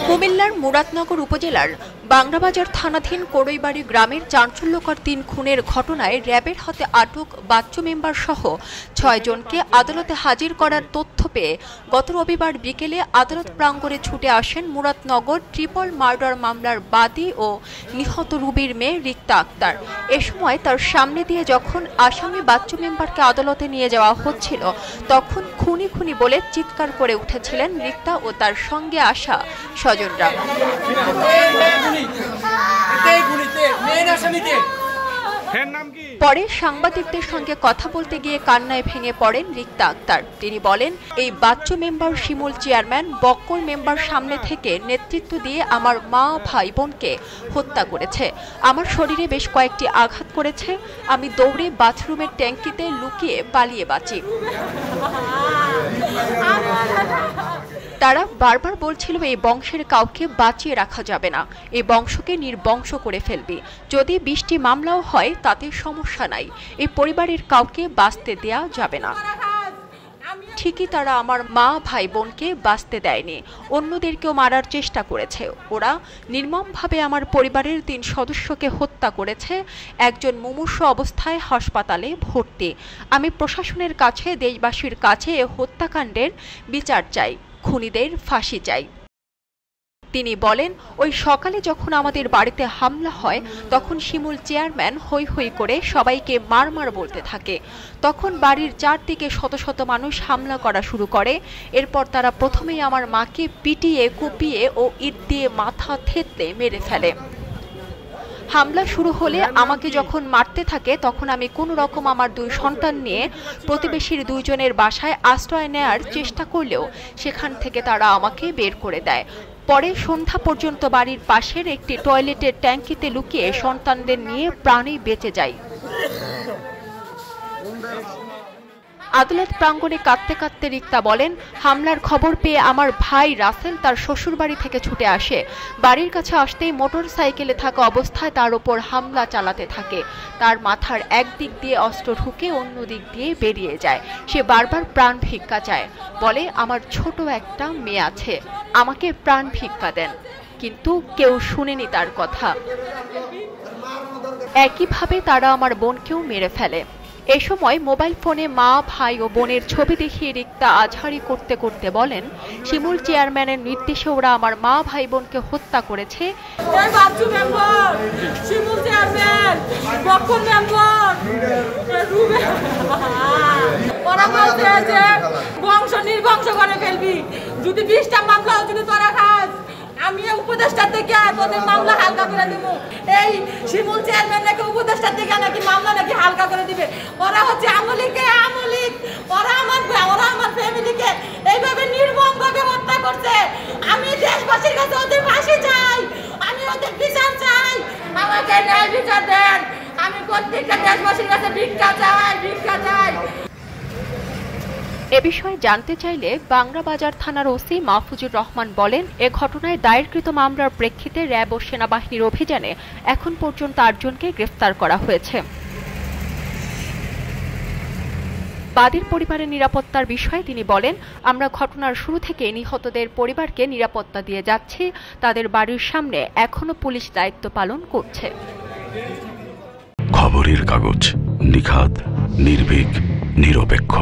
কুমিল্লার মুরাদনগর উপজেলার বাংরাবাজার থানাধীন কোড়ইবাড়ি গ্রামের চাঞ্চল্যকর ৩ খুনের ঘটনায় র্যাবের হাতে আটক বাচ্চু মেম্বার সহ ৬ জনকে আদালতে হাজির করার তথ্য পেয়ে গত রবিবার বিকেলে আদালত প্রাঙ্গণে ছুটে আসেন মুরাদনগর ট্রিপল মার্ডার মামলার বাদী ও নিহত রুবির মেয়ে রিক্তা আক্তার। এ সময় তার সামনে দিয়ে যখন আসামি বাচ্চু মেম্বারকে আদালতে নিয়ে যাওয়া হচ্ছিল তখন খুনি খুনি বলে চিৎকার করে উঠেছিলেন রিক্তা ও তার সঙ্গে আসা স্বজনরা। পরে সাংবাদিকদের সঙ্গে কথা বলতে গিয়ে কান্নায় ভেঙে পড়েন রিক্তা আক্তার। তিনি বলেন, এই বাচ্চু মেম্বার শিমুল চেয়ারম্যান বক্কর মেম্বার সামনে থেকে নেতৃত্ব দিয়ে আমার মা ভাই বোনকে হত্যা করেছে। আমার শরীরে বেশ কয়েকটি আঘাত করেছে। আমি দৌড়ে বাথরুমের ট্যাঙ্কিতে লুকিয়ে পালিয়ে বাঁচি। তারা বারবার বলছিল এই বংশের কাউকে বাঁচিয়ে রাখা যাবে না, এই বংশকে নির্বংশ করে ফেলবি। যদি ২০টি মামলাও হয় তাতে সমস্যা নাই, এই পরিবারের কাউকে বাঁচতে দেয়া যাবে না। ঠিকই তারা আমার মা ভাই বোনকে বাঁচতে দেয়নি, অন্যদেরকেও মারার চেষ্টা করেছে। ওরা নির্মমভাবে আমার পরিবারের ৩ সদস্যকে হত্যা করেছে। একজন মুমূর্ষু অবস্থায় হাসপাতালে ভর্তি। আমি প্রশাসনের কাছে, দেশবাসীর কাছে এ হত্যাকাণ্ডের বিচার চাই, খুনিদের ফাঁসি চাই। তিনি বলেন, ওই সকালে যখন আমাদের বাড়িতে হামলা হয় তখন শিমুল চেয়ারম্যান হৈ হৈ করে সবাইকে মার মার বলতে থাকে। তখন বাড়ির চারদিকে শত শত মানুষ হামলা করা শুরু করে। এরপর তারা প্রথমেই আমার মাকে পিটিয়ে কুপিয়ে ও ইট দিয়ে মাথা থেতলে মেরে ফেলে। হামলা শুরু হলে আমাকে যখন মারতে থাকে তখন আমি কোনো রকম আমার 2 সন্তান নিয়ে প্রতিবেশীর 2 জনের বাসায় আশ্রয় নেয়ার চেষ্টা করলেও সেখান থেকে তারা আমাকে বের করে দেয়। পরে সন্ধ্যা পর্যন্ত বাড়ির পাশের একটি টয়লেটের ট্যাঙ্কিতে লুকিয়ে সন্তানদের নিয়ে প্রাণে বেঁচে যাই। আদালত প্রাঙ্গণে কাঁদতে কাঁদতে রিক্তা বলেন, হামলার খবর পেয়ে আমার ভাই রাসেল তার শ্বশুরবাড়ি থেকে ছুটে আসে। বাড়ির কাছে আসতেই মোটর সাইকেলে থাকা অবস্থায় তার উপর হামলা চালাতে থাকে। তার মাথার একদিক দিয়ে অস্ত্র ঢুকে অন্য দিক দিয়ে বেরিয়ে যায়। সে বারবার প্রাণ ভিক্ষা চায়, বলে আমার ছোট একটা মেয়ে আছে, আমাকে প্রাণ ভিক্ষা দেন। কিন্তু কেউ শুনেনি তার কথা। একইভাবে তারা আমার বোনকেও মেরে ফেলে। এ সময় মোবাইল ফোনে মা ভাই ও বোনের ছবি দেখিয়ে রিক্তা আজহারি করতে করতে বলেন, শিমুল চেয়ারম্যানের নির্দেশে ওরা আমার মা ভাই বোনকে হত্যা করেছে। বংশ নির্বংশ করে ফেলবি, যদি 20টা মামলা যদি তোরা খাস আমি উপদেষ্টা থেকে তোদের মামলা হালকা করে দেব। এই শিমুল চেয়ারম্যান নাকি উপদেষ্টা থেকে নাকি মামলা নাকি হালকা করে দিবে। ওরা হচ্ছে আমলিক, ওরা আমার ফ্যামিলিকে এইভাবে নির্মমভাবে হত্যা করছে। আমি দেশবাসীর কাছে ওদের ফাঁসি চাই, আমি ওদের বিচার চাই, আমাকে ন্যায় বিচার দেন। আমি প্রত্যেকটা দেশবাসীর কাছে ভিক্ষা চাই। এ বিষয়ে জানতে চাইলে বাংরাবাজার থানার ওসি মাহফুজুর রহমান বলেন, এ ঘটনায় দায়েরকৃত মামলার প্রেক্ষিতে র্যাব ও সেনাবাহিনীর অভিযানে এখন পর্যন্ত 8 জনকে গ্রেফতার করা হয়েছে। বাদীর পরিবারের নিরাপত্তার বিষয়ে তিনি বলেন, আমরা ঘটনার শুরু থেকে নিহতদের পরিবারকে নিরাপত্তা দিয়ে যাচ্ছি। তাদের বাড়ির সামনে এখনো পুলিশ দায়িত্ব পালন করছে। খবরের কাগজ, নিখাত, নির্ভীক, নিরপেক্ষ।